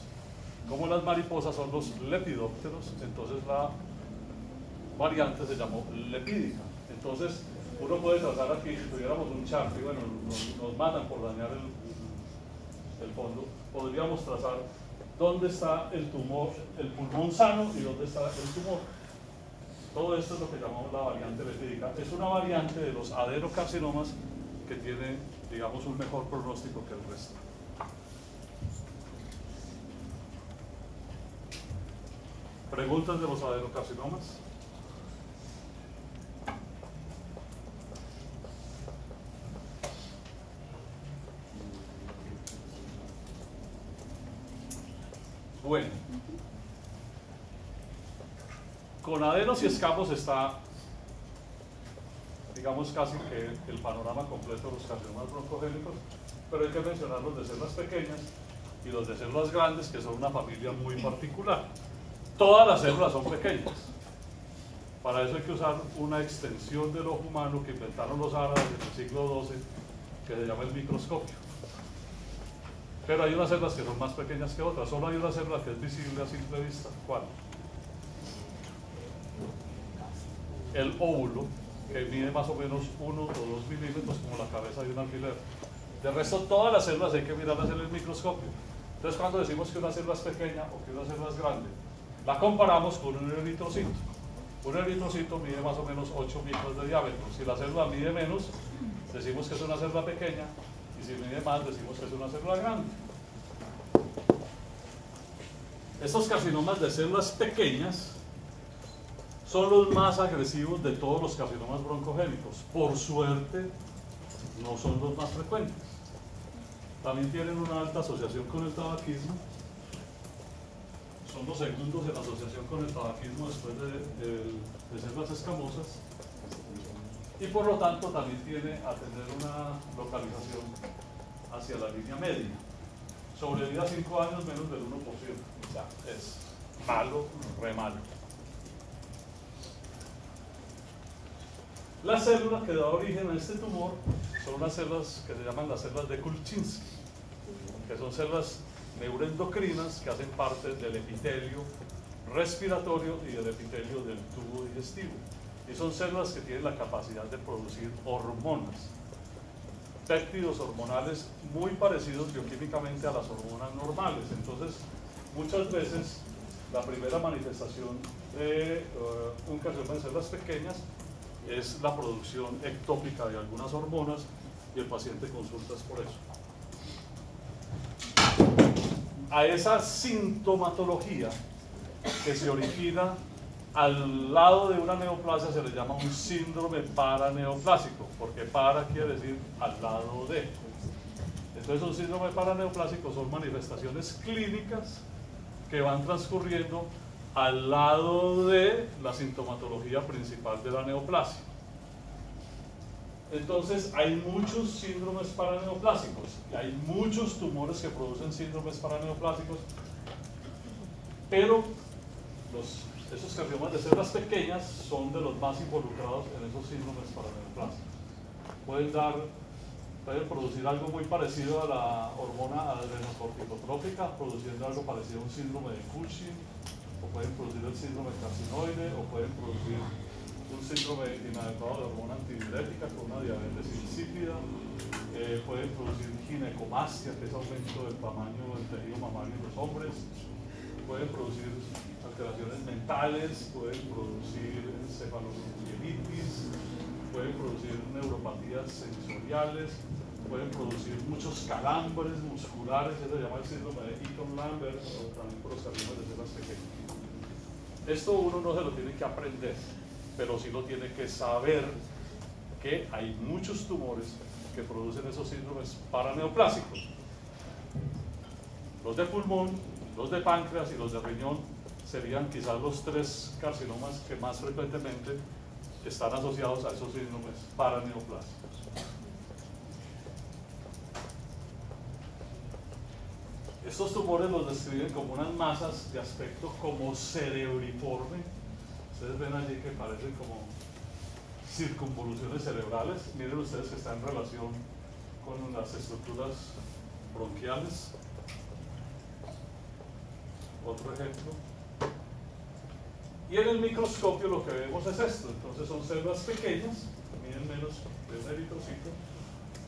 Como las mariposas son los lepidópteros, entonces la variante se llamó lepídica. Entonces uno puede trazar aquí, si tuviéramos un chart, y bueno, nos matan por dañar el fondo, podríamos trazar dónde está el tumor, el pulmón sano y dónde está el tumor. Todo esto es lo que llamamos la variante lepídica. Es una variante de los adenocarcinomas que tiene, digamos, un mejor pronóstico que el resto. ¿Preguntas de los adenocarcinomas? Bueno, con adenos y escapos está, digamos, casi que el panorama completo de los carcinomas broncogénicos, pero hay que mencionar los de células pequeñas y los de células grandes, que son una familia muy particular. Todas las células son pequeñas. Para eso hay que usar una extensión del ojo humano que inventaron los árabes en el siglo XII, que se llama el microscopio. Pero hay unas células que son más pequeñas que otras. Solo hay una célula que es visible a simple vista. ¿Cuál? El óvulo, que mide más o menos 1 o 2 milímetros, como la cabeza de un alfiler. De resto, todas las células hay que mirarlas en el microscopio. Entonces, cuando decimos que una célula es pequeña o que una célula es grande, la comparamos con un eritrocito. Un eritrocito mide más o menos 8 micros de diámetro. Si la célula mide menos, decimos que es una célula pequeña, y si mide más, decimos que es una célula grande. Estos carcinomas de células pequeñas son los más agresivos de todos los carcinomas broncogénicos. Por suerte, no son los más frecuentes. También tienen una alta asociación con el tabaquismo. Son los segundos en asociación con el tabaquismo después de células escamosas. Y por lo tanto también tiene a tener una localización hacia la línea media. Sobrevida 5 años, menos del 1%. O sea, es malo, re malo. Las células que da origen a este tumor son unas células que se llaman las células de Kulchinsky, que son células neuroendocrinas que hacen parte del epitelio respiratorio y del epitelio del tubo digestivo. Y son células que tienen la capacidad de producir hormonas. péptidos hormonales muy parecidos bioquímicamente a las hormonas normales. Entonces, muchas veces la primera manifestación de un carcinoma de células pequeñas es la producción ectópica de algunas hormonas y el paciente consulta por eso. A esa sintomatología que se origina al lado de una neoplasia se le llama un síndrome paraneoplásico, porque para quiere decir al lado de. Entonces un síndrome paraneoplásico son manifestaciones clínicas que van transcurriendo al lado de la sintomatología principal de la neoplasia. Entonces hay muchos síndromes paraneoplásicos y hay muchos tumores que producen síndromes paraneoplásicos, pero esos carcinomas de células pequeñas son de los más involucrados en esos síndromes paraneoplásicos. Pueden producir algo muy parecido a la hormona adrenocorticotrópica, produciendo algo parecido a un síndrome de Cushing, o pueden producir el síndrome carcinoide, o pueden producir un síndrome inadecuado de hormona antidiurética con una diabetes insípida, pueden producir ginecomastia, que es aumento del tamaño del tejido mamario en los hombres, pueden producir alteraciones mentales, pueden producir encefalomyelitis, pueden producir neuropatías sensoriales, pueden producir muchos calambres musculares, eso se llama el síndrome de Eaton-Lambert, o también por los carcinomas de células pequeñas. Esto uno no se lo tiene que aprender, pero sí lo tiene que saber que hay muchos tumores que producen esos síndromes paraneoplásicos. Los de pulmón, los de páncreas y los de riñón serían quizás los tres carcinomas que más frecuentemente están asociados a esos síndromes paraneoplásicos. Estos tumores los describen como unas masas de aspecto como cerebriforme. Ustedes ven allí que parecen como circunvoluciones cerebrales. Miren ustedes que está en relación con las estructuras bronquiales. Otro ejemplo. Y en el microscopio lo que vemos es esto. Entonces son células pequeñas, miden menos de un eritrocito.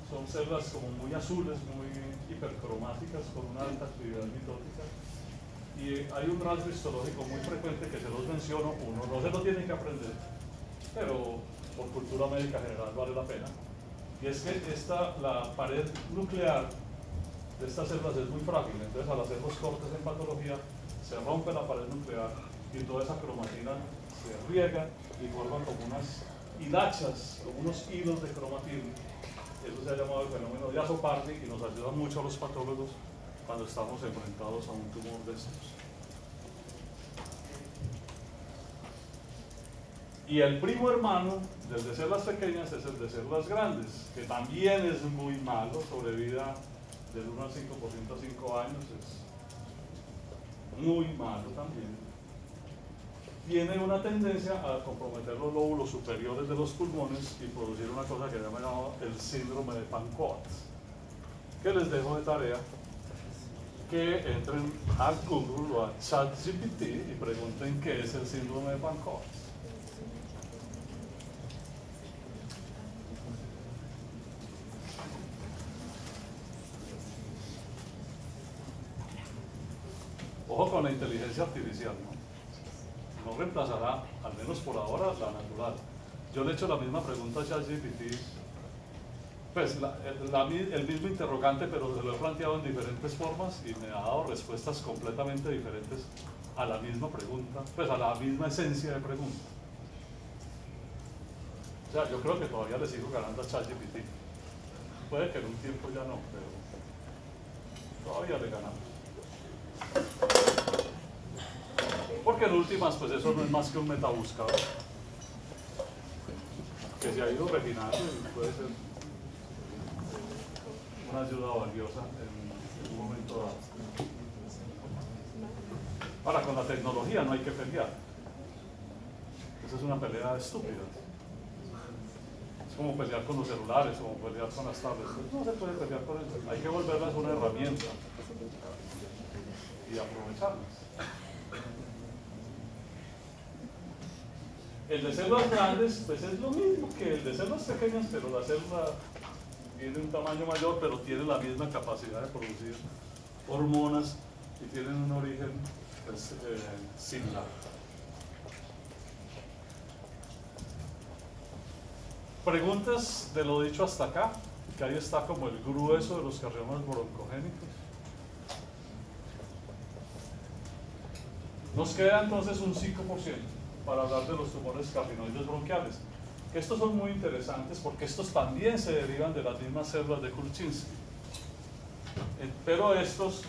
Son células como muy azules, muy hipercromáticas, con una alta actividad mitótica. Y hay un rasgo histológico muy frecuente que se los menciono, uno no se lo tiene que aprender, pero por cultura médica general vale la pena. Y es que la pared nuclear de estas células es muy frágil, entonces al hacer los cortes en patología se rompe la pared nuclear y toda esa cromatina se riega y forma como unas hilachas, como unos hilos de cromatina. Eso se ha llamado el fenómeno de Azzopardi y nos ayuda mucho a los patólogos cuando estamos enfrentados a un tumor de estos. Y el primo hermano del de células pequeñas es el de células grandes, que también es muy malo, sobrevida del 1 al 5% a 5 años, es muy malo también. Tiene una tendencia a comprometer los lóbulos superiores de los pulmones y producir una cosa que llaman el síndrome de Pankot, que les dejo de tarea que entren a Google o a ChatGPT y pregunten qué es el síndrome de Pankot. Ojo con la inteligencia artificial, ¿no? No reemplazará, al menos por ahora, la natural. Yo le he hecho la misma pregunta a ChatGPT, pues el mismo interrogante, pero se lo he planteado en diferentes formas y me ha dado respuestas completamente diferentes a la misma pregunta, pues a la misma esencia de pregunta. O sea, yo creo que todavía le sigo ganando a ChatGPT. Puede que en un tiempo ya no, pero todavía le ganamos. Porque en últimas, pues eso no es más que un metabuscador que se ha ido refinando y puede ser una ayuda valiosa en un momento dado. Ahora, con la tecnología no hay que pelear. Esa es una pelea estúpida. Es como pelear con los celulares, como pelear con las tablets. No se puede pelear con eso. Hay que volverlas una herramienta y aprovecharlas. El de células grandes, pues es lo mismo que el de células pequeñas, pero la célula tiene un tamaño mayor, pero tiene la misma capacidad de producir hormonas y tienen un origen pues, similar. Preguntas de lo dicho hasta acá, que ahí está como el grueso de los carcinomas broncogénicos. Nos queda entonces un 5% para hablar de los tumores carcinoides bronquiales. Estos son muy interesantes porque estos también se derivan de las mismas células de Kurczynski. Pero estos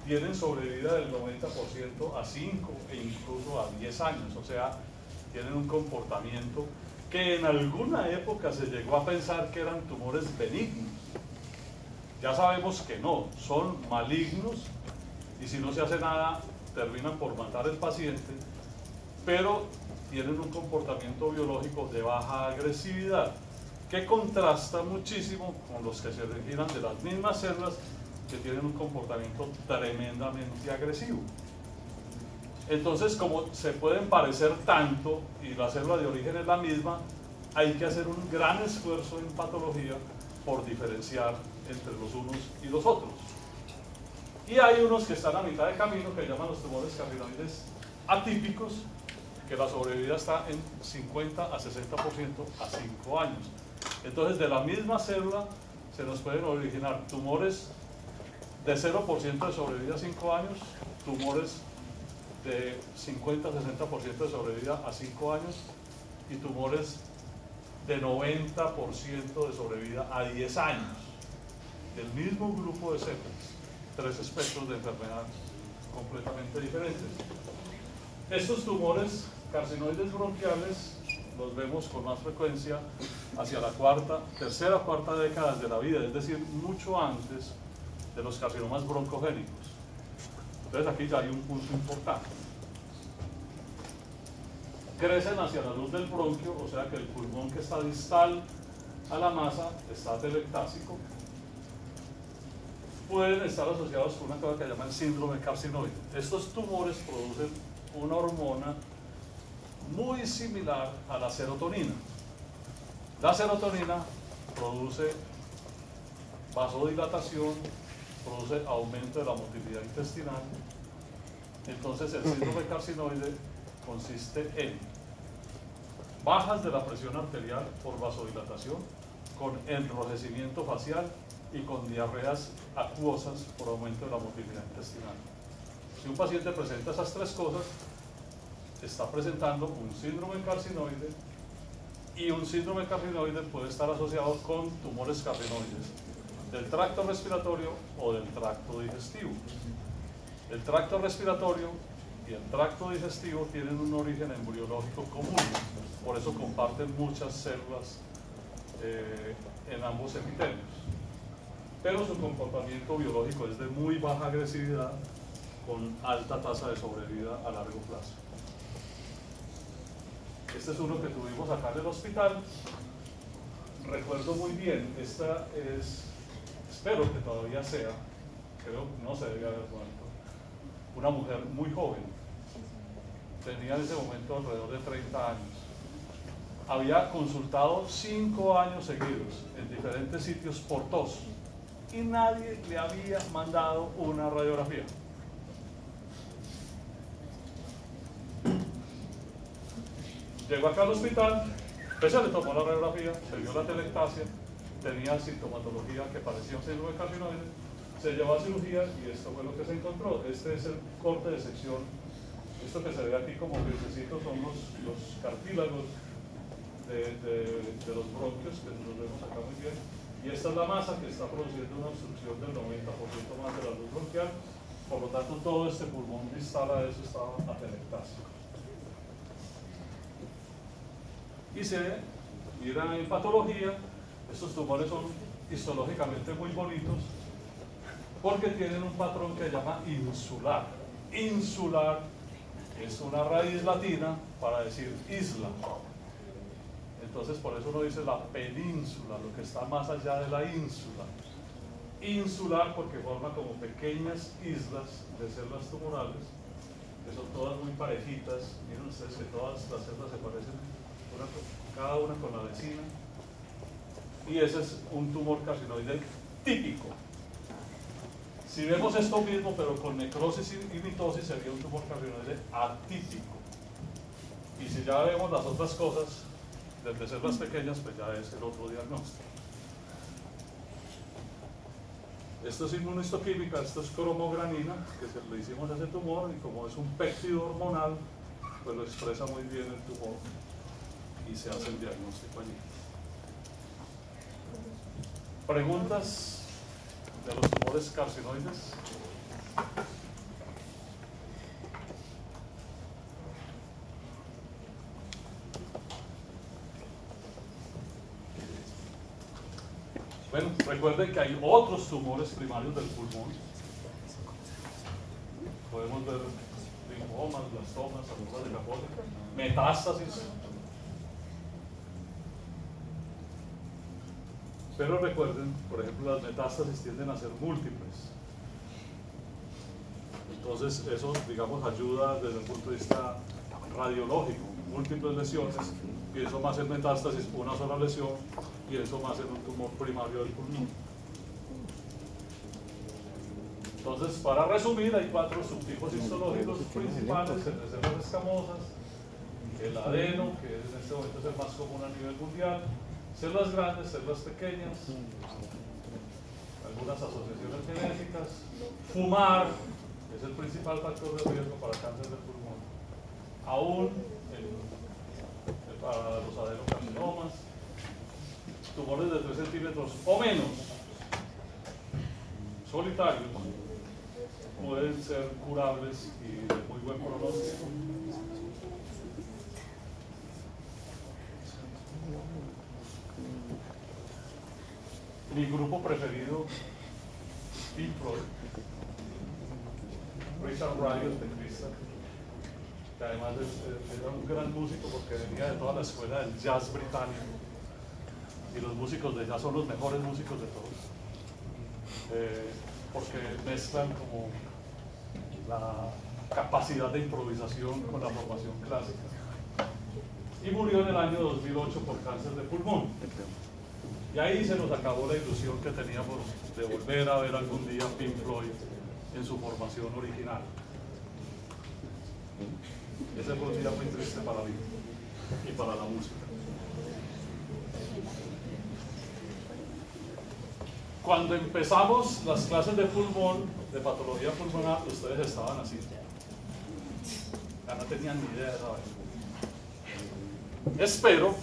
tienen sobrevida del 90% a 5 e incluso a 10 años, o sea, tienen un comportamiento que en alguna época se llegó a pensar que eran tumores benignos. Ya sabemos que no, son malignos y si no se hace nada terminan por matar al paciente, pero tienen un comportamiento biológico de baja agresividad que contrasta muchísimo con los que se originan de las mismas células que tienen un comportamiento tremendamente agresivo. Entonces, como se pueden parecer tanto y la célula de origen es la misma, hay que hacer un gran esfuerzo en patología por diferenciar entre los unos y los otros. Y hay unos que están a mitad de camino que llaman los tumores carcinoides atípicos, que la sobrevida está en 50 a 60% a 5 años. Entonces, de la misma célula se nos pueden originar tumores de 0% de sobrevida a 5 años, tumores de 50 a 60% de sobrevida a 5 años y tumores de 90% de sobrevida a 10 años, del mismo grupo de células, 3 espectros de enfermedad completamente diferentes. Estos tumores carcinoides bronquiales los vemos con más frecuencia hacia la tercera, cuarta década de la vida, es decir, mucho antes de los carcinomas broncogénicos. Entonces aquí ya hay un punto importante. Crecen hacia la luz del bronquio, o sea que el pulmón que está distal a la masa está atelectásico. Pueden estar asociados con una cosa que llaman síndrome carcinoide. Estos tumores producen una hormona muy similar a la serotonina. La serotonina produce vasodilatación, produce aumento de la motilidad intestinal. Entonces el síndrome carcinoide consiste en bajas de la presión arterial por vasodilatación, con enrojecimiento facial y con diarreas acuosas por aumento de la motilidad intestinal. Si un paciente presenta esas 3 cosas, está presentando un síndrome carcinoide, y un síndrome carcinoide puede estar asociado con tumores carcinoides del tracto respiratorio o del tracto digestivo. El tracto respiratorio y el tracto digestivo tienen un origen embriológico común, por eso comparten muchas células en ambos epitelios. Pero su comportamiento biológico es de muy baja agresividad, con alta tasa de sobrevida a largo plazo. Este es uno que tuvimos acá en el hospital. Recuerdo muy bien, esta es, espero que todavía sea, creo que no se debe haber muerto, una mujer muy joven, tenía en ese momento alrededor de 30 años. Había consultado 5 años seguidos en diferentes sitios por tos y nadie le había mandado una radiografía. Llegó acá al hospital, pues se le tomó la radiografía, se vio la atelectasia, tenía sintomatología que parecía un síndrome carcinoide, se llevó a cirugía y esto fue lo que se encontró. Este es el corte de sección. Esto que se ve aquí como grisecitos son los cartílagos de los bronquios, que los vemos acá muy bien. Y esta es la masa que está produciendo una obstrucción del 90% más de la luz bronquial. Por lo tanto, todo este pulmón distal a eso estaba atelectásico. Y se mira en patología, estos tumores son histológicamente muy bonitos porque tienen un patrón que se llama insular. Insular es una raíz latina para decir isla. Entonces por eso uno dice la península, lo que está más allá de la ínsula. Insular porque forma como pequeñas islas de células tumorales, que son todas muy parejitas. Miren ustedes que todas las células se parecen cada una con la vecina. y ese es un tumor carcinoide típico. Si vemos esto mismo, pero con necrosis y mitosis, sería un tumor carcinoide atípico. Y si ya vemos las otras cosas, desde células pequeñas, pues ya es el otro diagnóstico. Esto es inmunohistoquímica, esto es cromogranina, que se le hicimos a ese tumor, y como es un péptido hormonal, pues lo expresa muy bien el tumor y se hace el diagnóstico allí. ¿Preguntas de los tumores carcinoides? Bueno, recuerden que hay otros tumores primarios del pulmón. Podemos ver linfomas, blastomas, sarcomas de Kaposi, metástasis. Pero recuerden, por ejemplo, las metástasis tienden a ser múltiples. Entonces, eso, digamos, ayuda desde el punto de vista radiológico. Múltiples lesiones, pienso más en metástasis, una sola lesión, pienso más en un tumor primario del pulmón. Entonces, para resumir, hay 4 subtipos histológicos principales: el de células escamosas, el adeno, que en este momento es el más común a nivel mundial, células grandes, células pequeñas, algunas asociaciones genéticas. Fumar es el principal factor de riesgo para cáncer del pulmón, aún para los adenocarcinomas. Tumores de 3 centímetros o menos, solitarios, pueden ser curables y de muy buen pronóstico. Mi grupo preferido, Pink Floyd, Richard Wright de Crystal, que además era un gran músico porque venía de toda la escuela del jazz británico, y los músicos de jazz son los mejores músicos de todos, porque mezclan como la capacidad de improvisación con la formación clásica. Y murió en el año 2008 por cáncer de pulmón. Y ahí se nos acabó la ilusión que teníamos de volver a ver algún día Pink Floyd en su formación original. Ese fue un día muy triste para mí y para la música. Cuando empezamos las clases de pulmón, de patología pulmonar, ustedes estaban así. Ya no tenían ni idea de esa vaina. Espero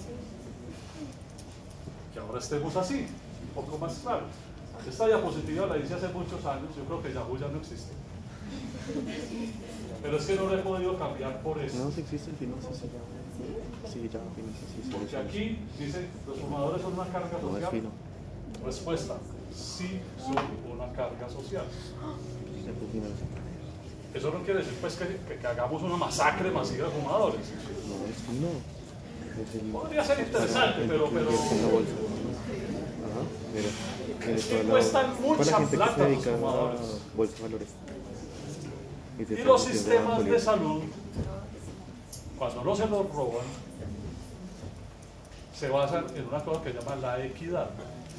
que ahora estemos así, un poco más claros. Esta diapositiva la hice hace muchos años, yo creo que Yahoo ya no existe. Pero es que no la he podido cambiar por eso. No, si existe el final, sí. Sí, ya, sí. Porque aquí dice, los fumadores son una carga No, es social. fino. Respuesta, sí son una carga social. Eso no quiere decir pues que hagamos una masacre masiva de fumadores. No, es fino. Es el- Podría ser interesante, pero en la bolsa. Ajá, mira, es que toda la- cuestan toda la mucha gente que plata se los dedica fumadores. a bolsa de valores. se Y está los metiendo a sistemas de política. salud, cuando no se los roban, se basan en una cosa que se llama la equidad.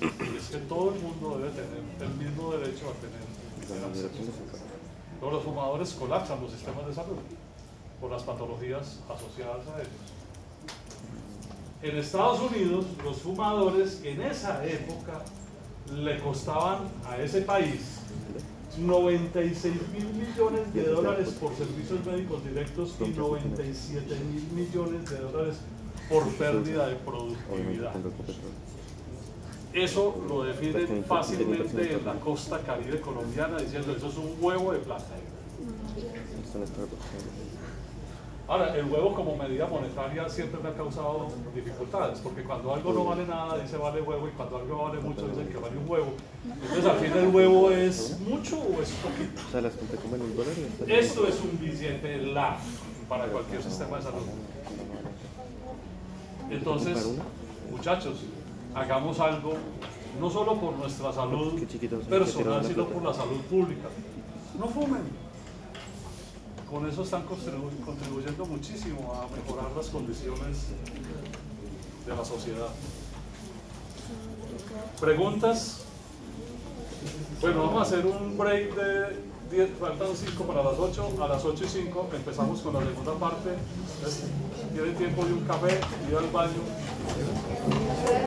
Y es que todo el mundo debe tener el mismo derecho a tener acceso. Pero los fumadores colapsan los sistemas de salud por las patologías asociadas a ellos. En Estados Unidos, los fumadores en esa época le costaban a ese país 96.000 millones de dólares por servicios médicos directos y 97.000 millones de dólares por pérdida de productividad. Eso lo definen fácilmente en la costa caribe colombiana diciendo eso es un huevo de plata. Ahora, el huevo como medida monetaria siempre me ha causado dificultades, porque cuando algo no vale nada dice vale huevo, y cuando algo vale mucho dicen que vale un huevo. Entonces al fin el huevo es mucho o es poquito. O sea, las compré como en $1 y estas- Esto es un billete LAF para cualquier sistema de salud. Entonces, muchachos, hagamos algo no solo por nuestra salud Qué chiquitos son, personal, que sino tiran por la la salud pública. No fumen. Con eso están contribuyendo muchísimo a mejorar las condiciones de la sociedad. ¿Preguntas? Bueno, vamos a hacer un break de 10, faltan 5 para las 8. A las 8:05 empezamos con la segunda parte. Entonces, tienen tiempo de un café, ir al baño.